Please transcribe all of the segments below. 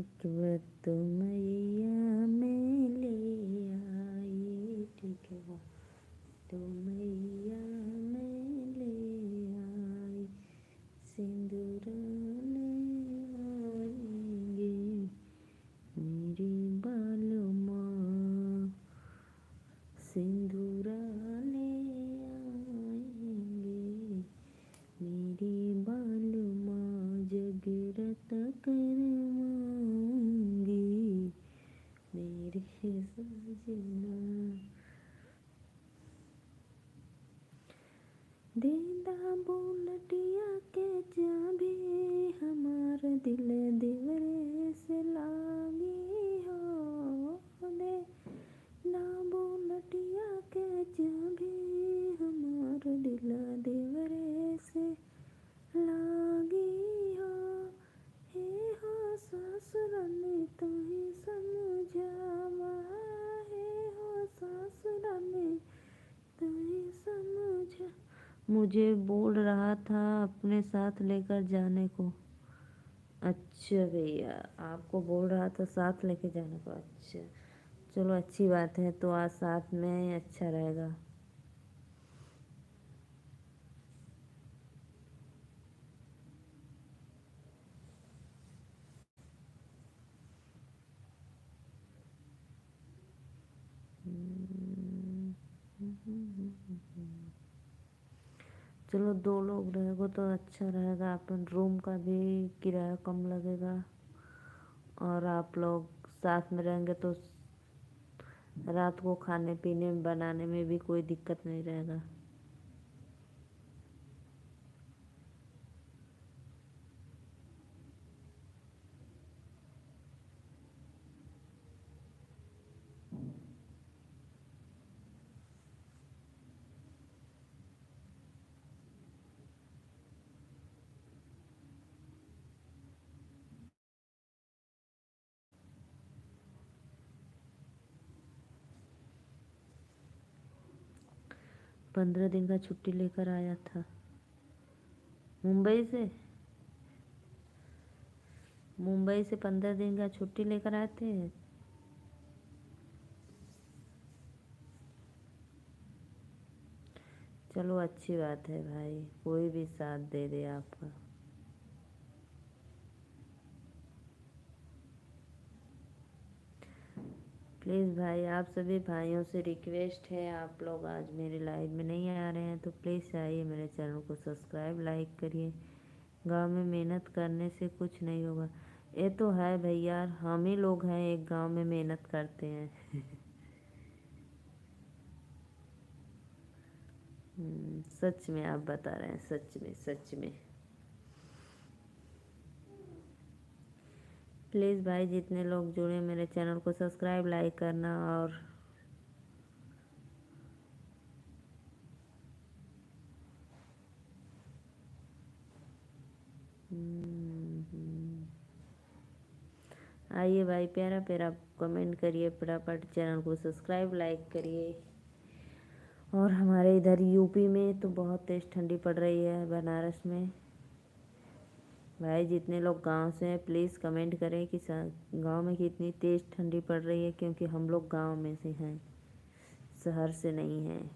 एक बात मैया में ले आई, ठीक है वो तो मैया में ले आई, सिंदूर ले आएंगे मेरी बालू माँ, सिंदूर ले आएंगे मेरी बालू माँ, जगराता करवाऊंगी मेरे सजना, देदा बुलटिया के चाबी, हमार दिल देवरे से लागी हो, दे ना बुलटिया के चाबी, हमार दिल देवरे से लागी हो, हे हो ससुराने तुही समझावा, हे हो ससुराने तुही समझा। मुझे बोल रहा था अपने साथ लेकर जाने को। अच्छा भैया, आपको बोल रहा था साथ लेके जाने को। अच्छा चलो अच्छी बात है, तो आज साथ में अच्छा रहेगा। चलो 2 लोग रहेगो तो अच्छा रहेगा, अपन रूम का भी किराया कम लगेगा, और आप लोग साथ में रहेंगे तो रात को खाने पीने बनाने में भी कोई दिक्कत नहीं रहेगा। पंद्रह दिन का छुट्टी लेकर आया था मुंबई से। मुंबई से 15 दिन का छुट्टी लेकर आए थे। चलो अच्छी बात है भाई, कोई भी साथ दे दे आपका। प्लीज़ भाई, आप सभी भाइयों से रिक्वेस्ट है, आप लोग आज मेरे लाइव में नहीं आ रहे हैं तो प्लीज़ आइए, मेरे चैनल को सब्सक्राइब लाइक करिए। गांव में मेहनत करने से कुछ नहीं होगा। ये तो है भैया, हम ही लोग हैं एक गांव में मेहनत करते हैं। सच में आप बता रहे हैं, सच में सच में। प्लीज़ भाई, जितने लोग जुड़े मेरे चैनल को सब्सक्राइब लाइक करना। और आइए भाई, प्यारा प्यारा कमेंट करिए, फटाफट चैनल को सब्सक्राइब लाइक करिए। और हमारे इधर यूपी में तो बहुत तेज़ ठंडी पड़ रही है, बनारस में। भाई जितने लोग गांव से हैं प्लीज़ कमेंट करें कि गांव में कितनी तेज़ ठंडी पड़ रही है, क्योंकि हम लोग गांव में से हैं, शहर से नहीं हैं।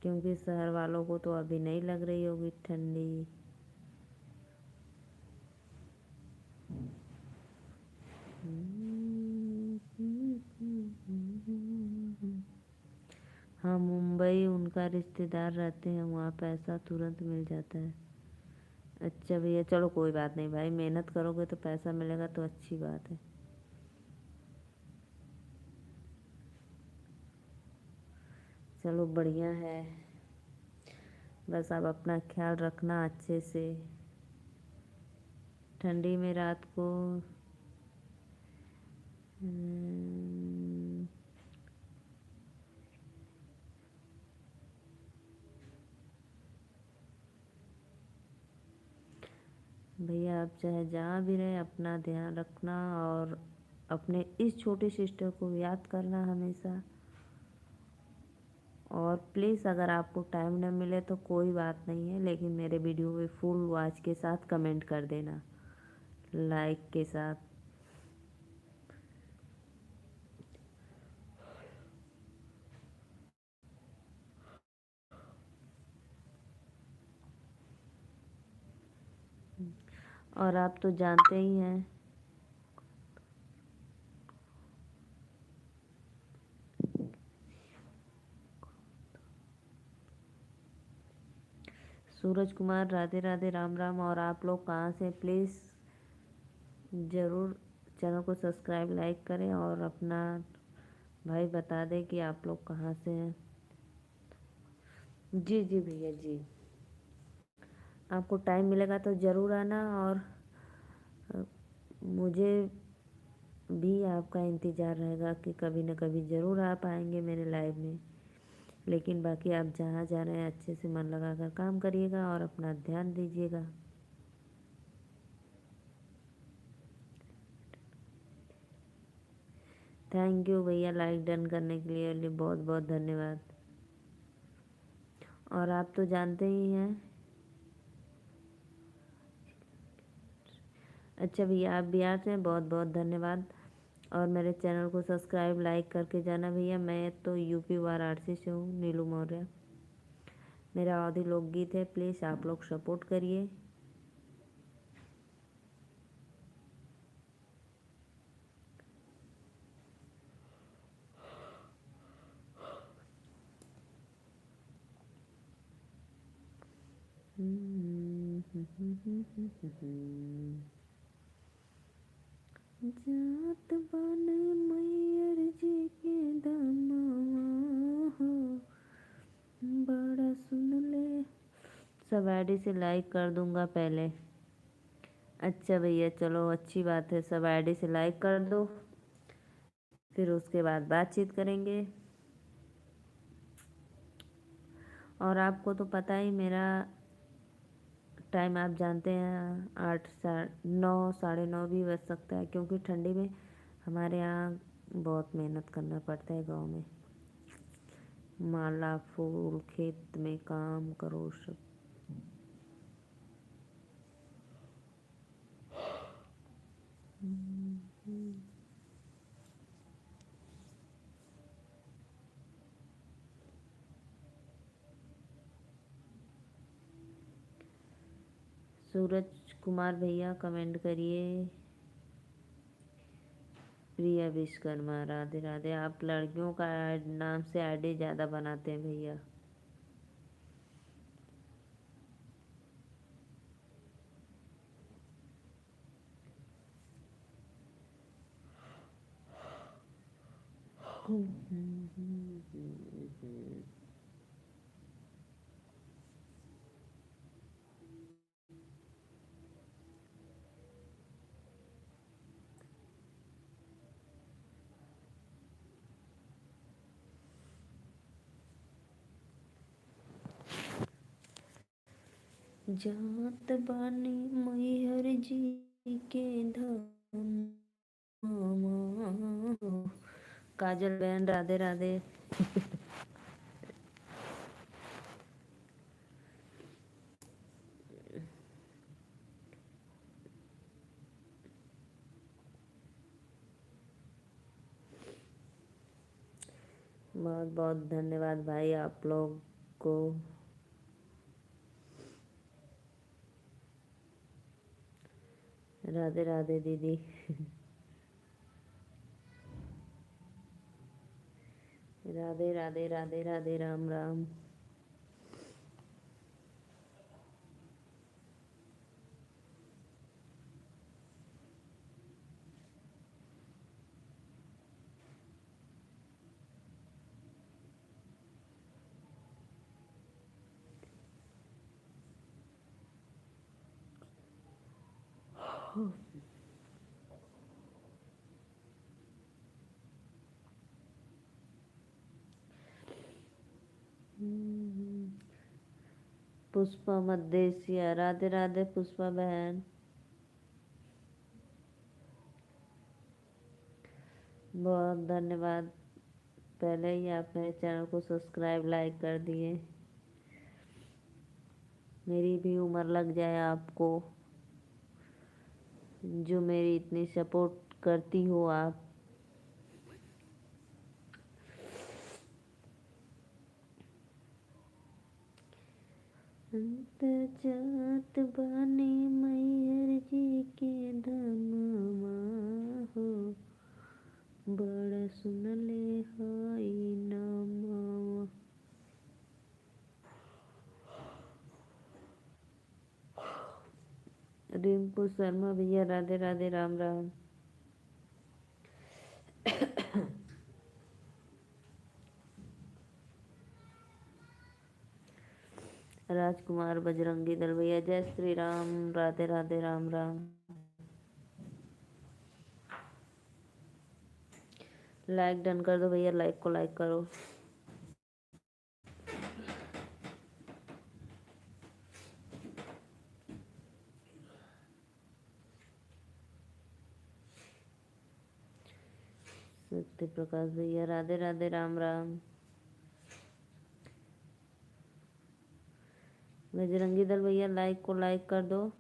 क्योंकि शहर वालों को तो अभी नहीं लग रही होगी ठंडी। हाँ, मुंबई उनका रिश्तेदार रहते हैं, वहाँ पैसा तुरंत मिल जाता है। अच्छा भैया, चलो कोई बात नहीं भाई, मेहनत करोगे तो पैसा मिलेगा तो अच्छी बात है। चलो बढ़िया है, बस आप अपना ख्याल रखना अच्छे से। ठंडी में रात को भैया आप चाहे जहाँ भी रहें अपना ध्यान रखना, और अपने इस छोटे सिस्टर को याद करना हमेशा। और प्लीज़ अगर आपको टाइम न मिले तो कोई बात नहीं है, लेकिन मेरे वीडियो में फुल वॉच के साथ कमेंट कर देना, लाइक के साथ। और आप तो जानते ही हैं सूरज कुमार, राधे राधे, राम राम। और आप लोग कहाँ से, प्लीज़ ज़रूर चैनल को सब्सक्राइब लाइक करें और अपना भाई बता दें कि आप लोग कहाँ से हैं। जी जी भैया जी, आपको टाइम मिलेगा तो ज़रूर आना। और मुझे भी आपका इंतज़ार रहेगा कि कभी न कभी ज़रूर आप आएंगे मेरे लाइव में। लेकिन बाकी आप जहाँ जा रहे हैं अच्छे से मन लगा कर काम करिएगा और अपना ध्यान दीजिएगा। थैंक यू भैया लाइक डन करने के लिए बहुत बहुत धन्यवाद। और आप तो जानते ही हैं। अच्छा भैया, आप बिहार से हैं, बहुत बहुत धन्यवाद। और मेरे चैनल को सब्सक्राइब लाइक करके जाना भैया। मैं तो यूपी वाराणसी से हूँ, नीलू मौर्य। मेरा अवधी लोकगीत है, प्लीज़ आप लोग सपोर्ट करिए। जात बाने मैयर जी के दमवा हो, बड़ा सुन ले। सब आईडी से लाइक कर दूंगा पहले। अच्छा भैया चलो, अच्छी बात है, सब आईडी से लाइक कर दो, फिर उसके बाद बातचीत करेंगे। और आपको तो पता ही मेरा टाइम आप जानते हैं, 8 9 9:30 भी बज सकता है, क्योंकि ठंडी में हमारे यहाँ बहुत मेहनत करना पड़ता है गांव में। माला फूल खेत में काम करो सब। सूरज कुमार भैया कमेंट करिए। प्रिया विश्वकर्मा, राधे राधे। आप लड़कियों का नाम से आईडी ज़्यादा बनाते हैं भैया। जात बानी मैहर जी के धाम। काजल बहन राधे राधे। बहुत बहुत धन्यवाद भाई आप लोग को। राधे राधे दीदी। राधे राधे राधे राधे, राम राम। पुष्पा मदेशिया, राधे राधे पुष्पा बहन। बहुत धन्यवाद। पहले ही आप मेरे चैनल को सब्सक्राइब लाइक कर दिए, मेरी भी उम्र लग जाए आपको, जो मेरी इतनी सपोर्ट करती हो आप। जात बानी मैहर जी के धमवा हो, बड़ सुनले हई नमवा। रिंकू शर्मा भैया राधे राधे, राम राम। राजकुमार बजरंगी दल भैया जय श्री राम, राधे राधे, राम राम। लाइक डन कर दो भैया, लाइक को लाइक करो। सत्य प्रकाश भैया राधे राधे, राम राम। बजरंगी दल भैया लाइक को लाइक कर दो।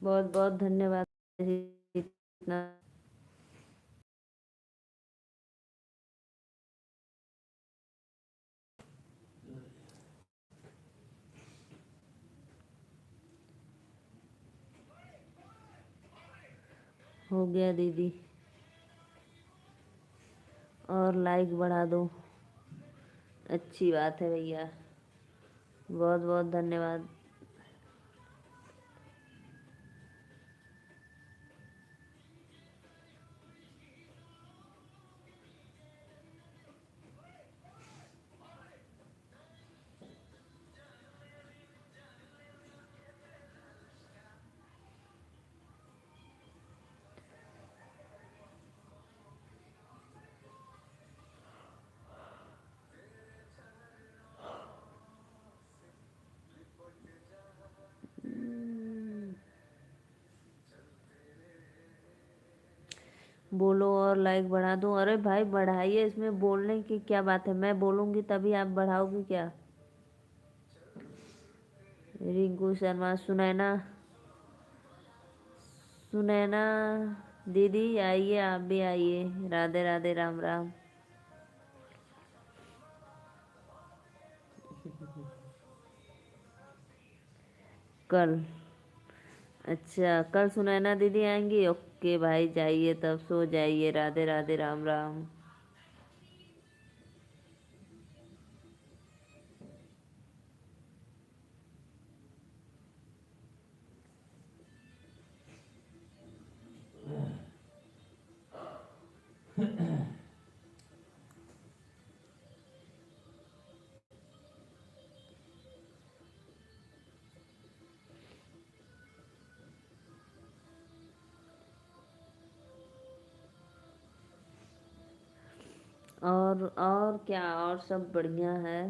बहुत बहुत धन्यवाद। इतना हो गया दीदी, और लाइक बढ़ा दो, अच्छी बात है भैया, बहुत बहुत धन्यवाद। बोलो और लाइक बढ़ा दूं? अरे भाई बढ़ाइए, इसमें बोलने की क्या बात है, मैं बोलूंगी तभी आप बढ़ाओगे क्या। रिंकू शर्मा, सुनैना, सुनैना दीदी आइए, आप भी आइए, राधे राधे, राम राम। कल, अच्छा कल सुनैना दीदी आएंगी, ओके भाई जाइए, तब सो जाइए, राधे राधे, राम राम। और क्या, और सब बढ़िया है।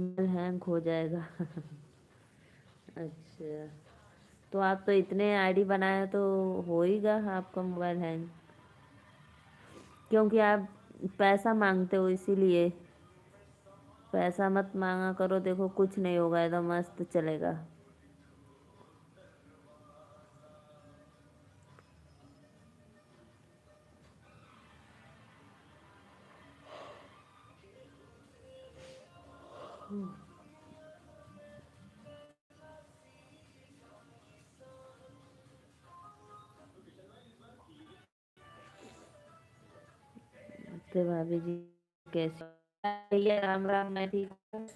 हैंग हो जाएगा। अच्छा, तो आप तो इतने आईडी बनाए तो होएगा आपका मोबाइल हैंग, क्योंकि आप पैसा मांगते हो इसीलिए। पैसा मत मांगा करो, देखो कुछ नहीं होगा, एकदम मस्त चलेगा। तो भाभी जी कैसे? भैया राम राम, मैं ठीक हूँ।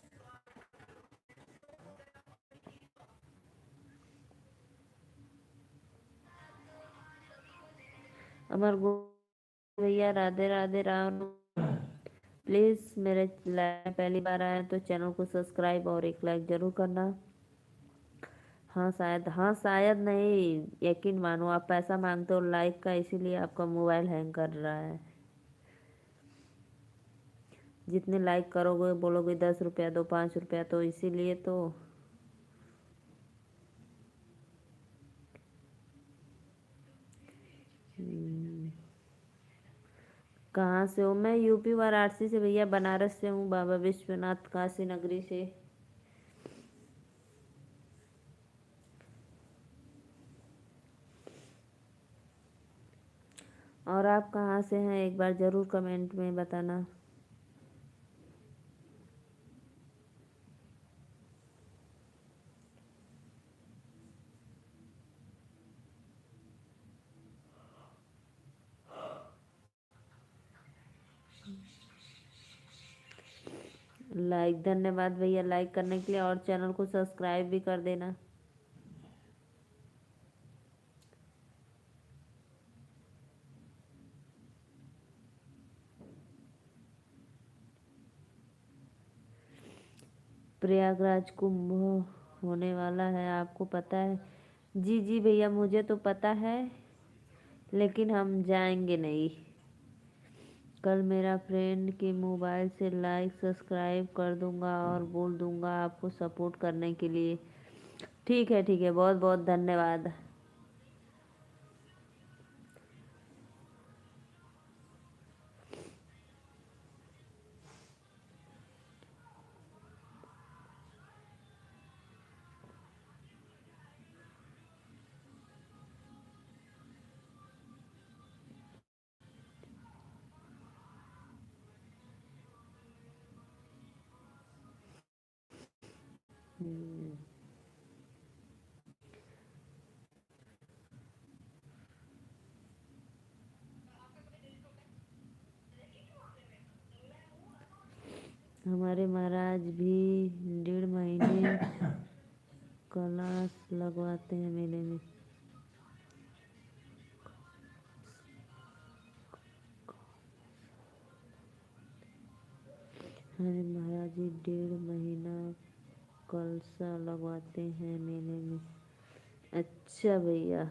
अमर भैया राधे राधे राम। प्लीज मेरे लाइव पहली बार आए तो चैनल को सब्सक्राइब और एक लाइक जरूर करना। हाँ शायद नहीं, यकीन मानो आप पैसा मांगते हो लाइक का, इसीलिए आपका मोबाइल हैंग कर रहा है। जितने लाइक करोगे बोलोगे 10 रुपया दो 5 रुपया, तो इसीलिए तो। हम्म, कहाँ से हो? मैं यूपी वाराणसी से भैया, बनारस से हूँ, बाबा विश्वनाथ काशी नगरी से। और आप कहाँ से हैं एक बार ज़रूर कमेंट में बताना। लाइक, धन्यवाद भैया लाइक करने के लिए, और चैनल को सब्सक्राइब भी कर देना। प्रयागराज कुंभ होने वाला है, आपको पता है? जी जी भैया मुझे तो पता है, लेकिन हम जाएंगे नहीं। कल मेरा फ्रेंड के मोबाइल से लाइक सब्सक्राइब कर दूंगा और बोल दूंगा आपको सपोर्ट करने के लिए। ठीक है, बहुत बहुत धन्यवाद। हम्म, हमारे महाराज भी 1.5 महीने कलश लगवाते हैं मेले में। हमारे महाराज जी 1.5 महीना कलशा लगवाते हैं मेले में। अच्छा भैया,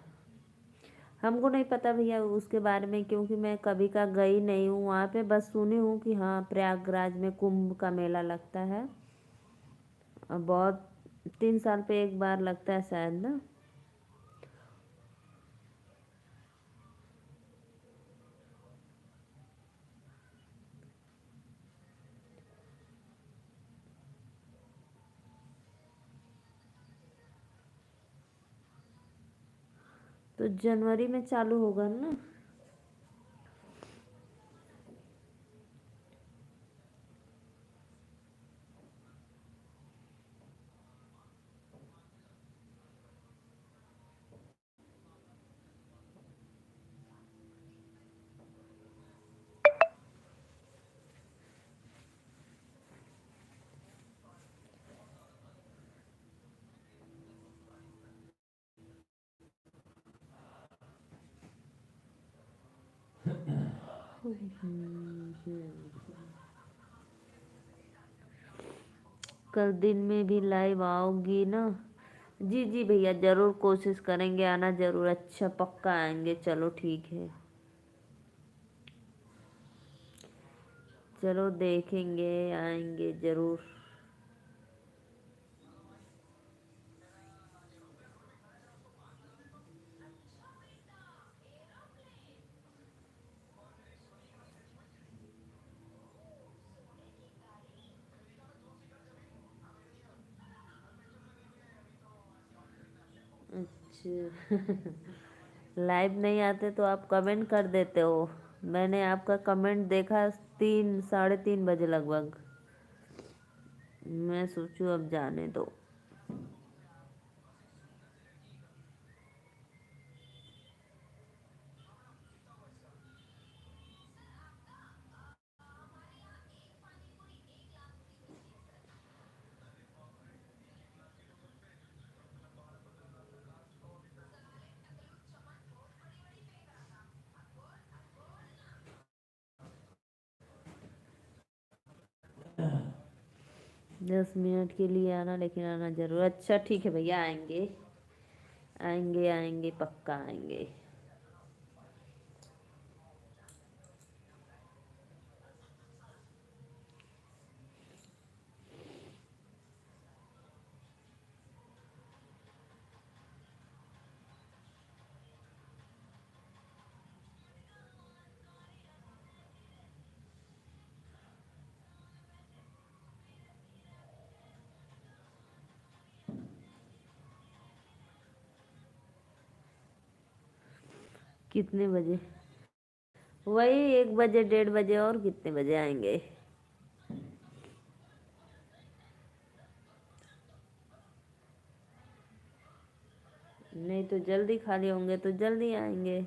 हमको नहीं पता भैया उसके बारे में, क्योंकि मैं कभी का गई नहीं हूँ वहाँ पे, बस सुनी हूँ कि हाँ प्रयागराज में कुंभ का मेला लगता है। और बहुत 3 साल पे एक बार लगता है शायद ना। तो जनवरी में चालू होगा ना? कल दिन में भी लाइव आओगी ना? जी जी भैया जरूर कोशिश करेंगे आना जरूर, अच्छा पक्का आएंगे, चलो ठीक है। चलो देखेंगे, आएंगे जरूर। अच्छा लाइव नहीं आते तो आप कमेंट कर देते हो। मैंने आपका कमेंट देखा 3 साढ़े 3 बजे लगभग। मैं सोचूं अब जाने दो। 10 मिनट के लिए आना, लेकिन आना जरूर। अच्छा ठीक है भैया, आएंगे आएंगे आएंगे, पक्का आएंगे। कितने बजे? वही 1 बजे 1:30 बजे। और कितने बजे आएंगे? नहीं तो जल्दी खाली होंगे तो जल्दी आएंगे।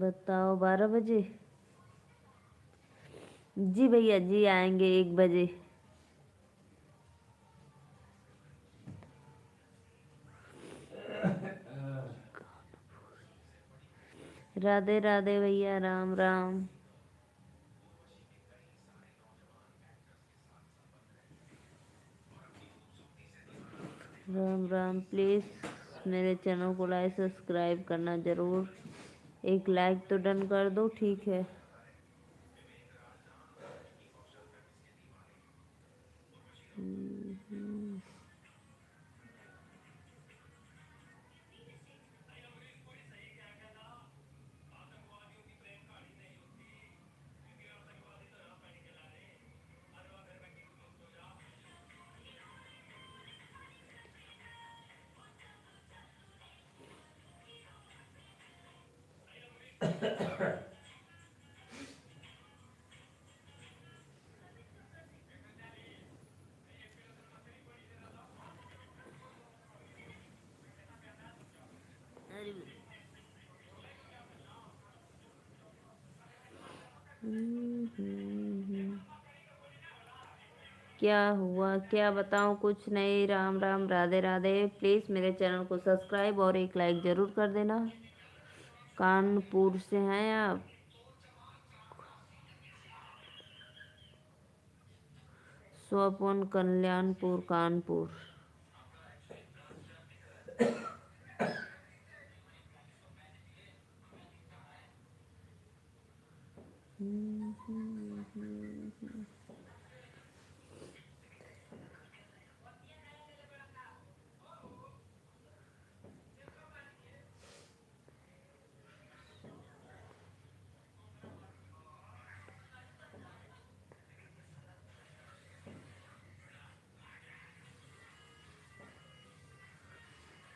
बताओ, 12 बजे? जी भैया जी, आएंगे 1 बजे। राधे राधे भैया, राम राम। राम राम। प्लीज़ मेरे चैनल को लाइक सब्सक्राइब करना ज़रूर। एक लाइक तो डन कर दो, ठीक है। क्या हुआ, क्या बताऊं? कुछ नहीं। राम राम, राधे राधे। प्लीज़ मेरे चैनल को सब्सक्राइब और एक लाइक ज़रूर कर देना। कानपुर से हैं आप? स्वपन, कल्याणपुर, कानपुर।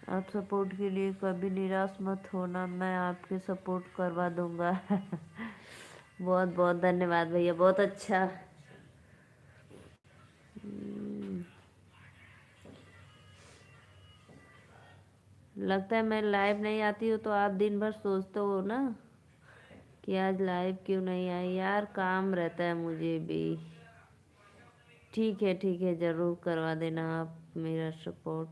आप सपोर्ट के लिए कभी निराश मत होना, मैं आपके सपोर्ट करवा दूंगा। बहुत बहुत धन्यवाद भैया, बहुत अच्छा। लगता है मैं लाइव नहीं आती हूँ तो आप दिन भर सोचते हो ना कि आज लाइव क्यों नहीं आई। यार काम रहता है मुझे भी। ठीक है, ज़रूर करवा देना आप मेरा सपोर्ट।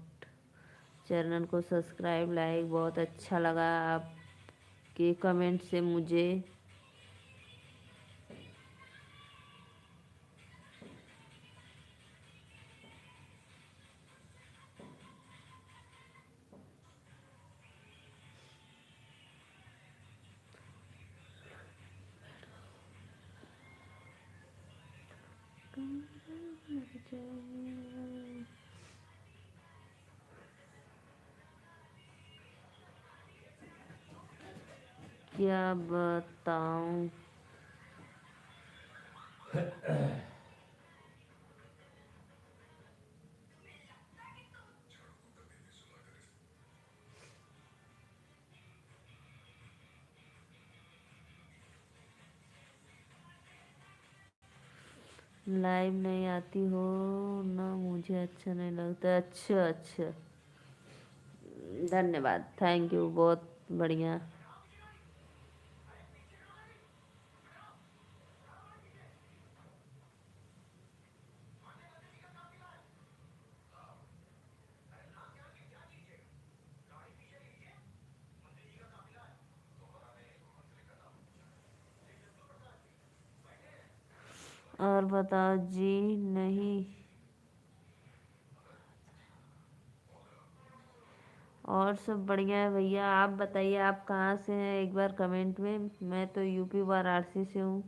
चैनल को सब्सक्राइब, लाइक। बहुत अच्छा लगा आपके कमेंट से मुझे। क्या बताऊं? लाइव नहीं आती हो ना, मुझे अच्छा नहीं लगता। अच्छा अच्छा, धन्यवाद, थैंक यू, बहुत बढ़िया। और बताओ जी। नहीं, और सब बढ़िया है भैया। आप बताइए, आप कहाँ से हैं? एक बार कमेंट में। मैं तो यूपी वाराणसी से हूँ।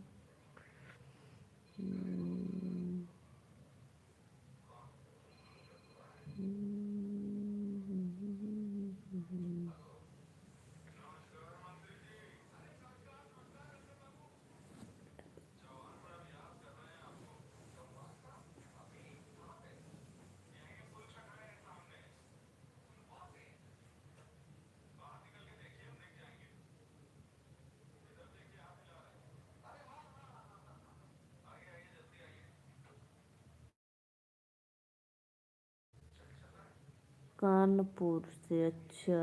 कानपुर से, अच्छा।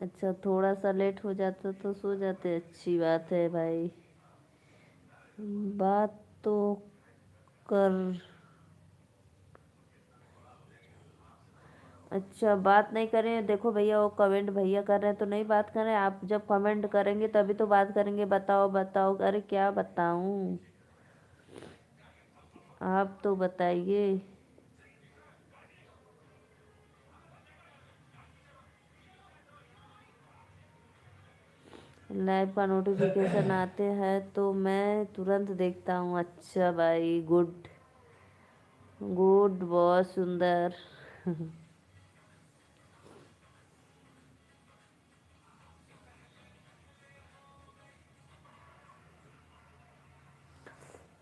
अच्छा, थोड़ा सा लेट हो जाता तो सो जाते, अच्छी बात है भाई। बात तो कर। अच्छा, बात नहीं करें? देखो भैया, वो कमेंट भैया कर रहे हैं तो नहीं बात करें। आप जब कमेंट करेंगे तभी तो बात करेंगे। बताओ बताओ, अरे क्या बताऊं? आप तो बताइए। लाइव का नोटिफिकेशन आते हैं तो मैं तुरंत देखता हूँ। अच्छा भाई, गुड। गुड, बहुत सुंदर।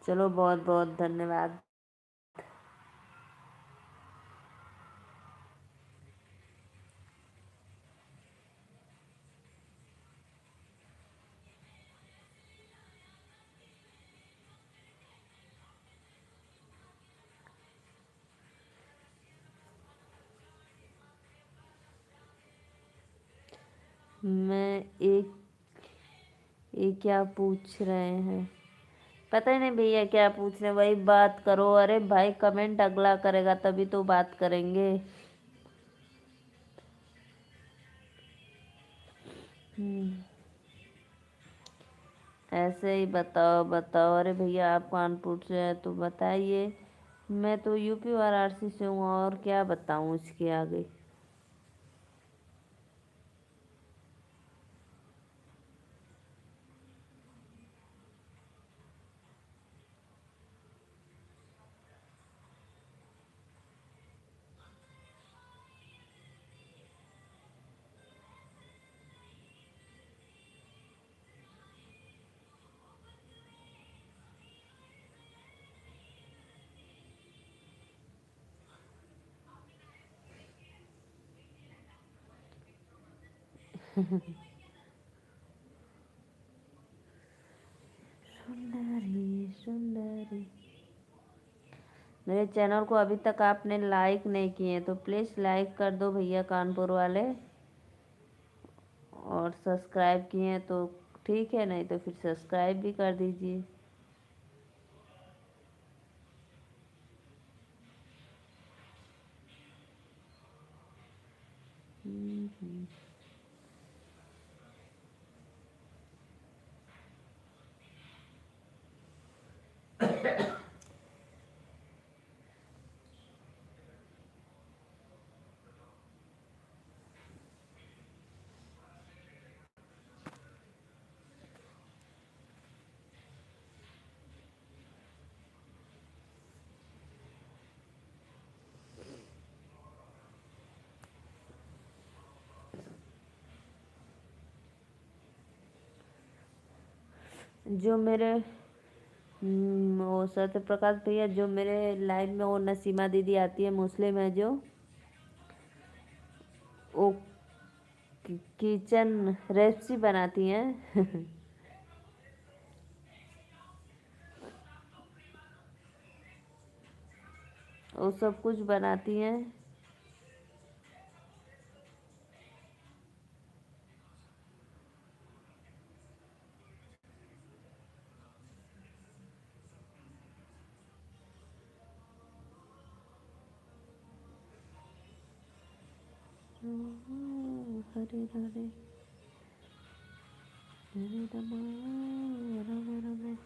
चलो, बहुत बहुत धन्यवाद। मैं एक ये क्या पूछ रहे हैं? पता ही नहीं भैया क्या पूछ रहे हैं, वही बात करो। अरे भाई, कमेंट अगला करेगा तभी तो बात करेंगे। हम्म, ऐसे ही बताओ बताओ। अरे भैया, आप कानपुर से हैं तो बताइए। मैं तो यूपी वाराणसी से हूँ, और क्या बताऊँ इसके आगे। सुंदरी सुंदरी। मेरे चैनल को अभी तक आपने लाइक नहीं किए तो प्लीज़ लाइक कर दो भैया, कानपुर वाले। और सब्सक्राइब किए हैं तो ठीक है, नहीं तो फिर सब्सक्राइब भी कर दीजिए। जो मेरे वो सत्य प्रकाश भैया जो मेरे लाइन में, वो नसीमा दीदी आती है, मुस्लिम है जो, वो किचन रेसिपी बनाती हैं। वो सब कुछ बनाती हैं। हरे हरे हरे रामा राम राम।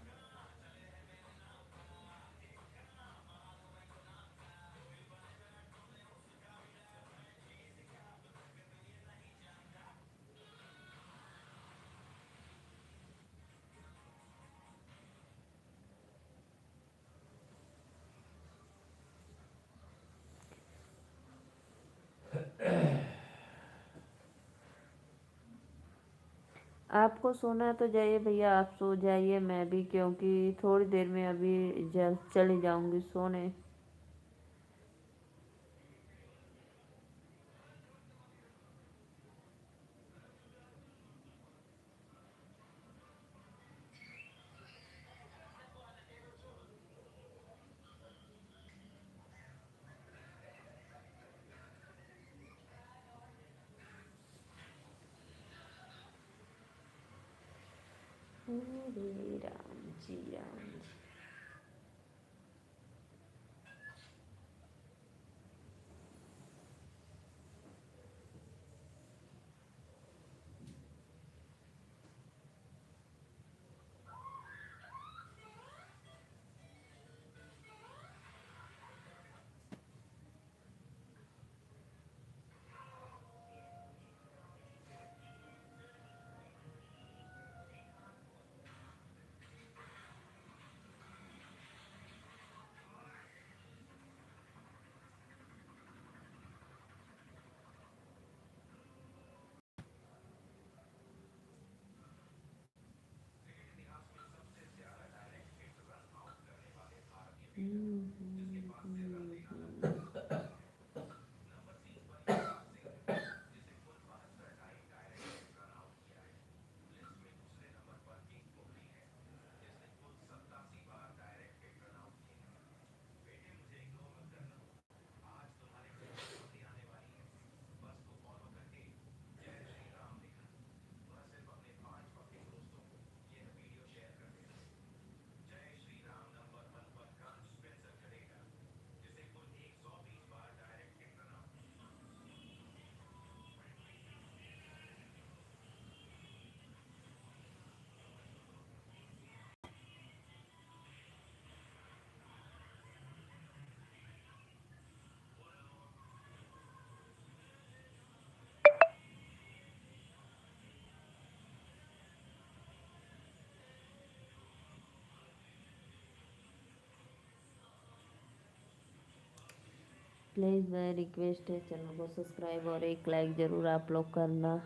आपको सोना है तो जाइए भैया, आप सो जाइए, मैं भी, क्योंकि थोड़ी देर में अभी जल्द चली जाऊंगी सोने। हरे राम जी राम जी। प्लीज़ मैं रिक्वेस्ट है, चैनल को सब्सक्राइब और एक लाइक ज़रूर आप लोग करना।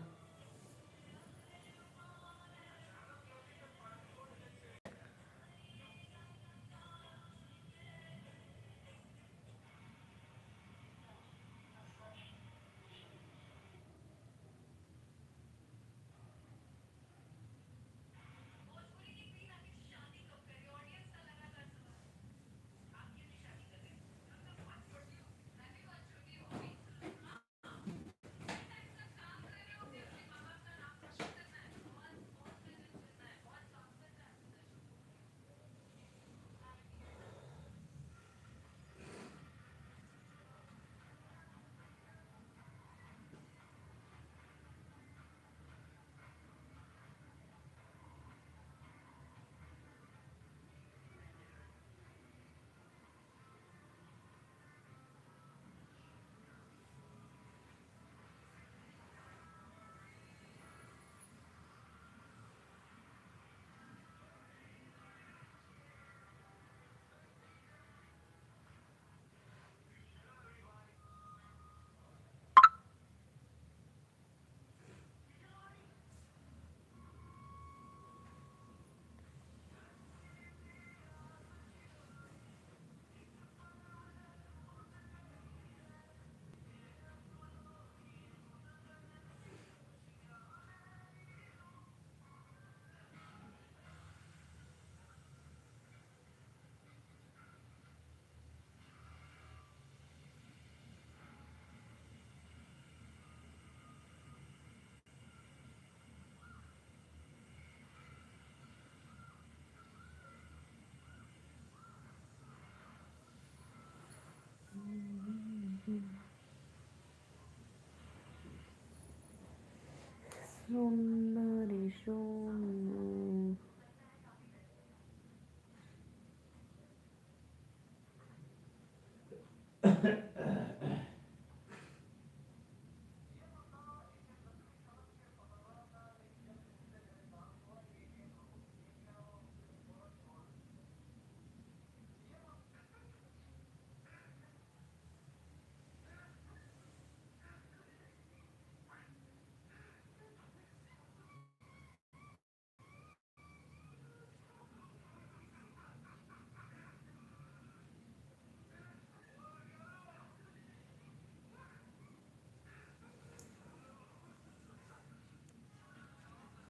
सोना रे सोना।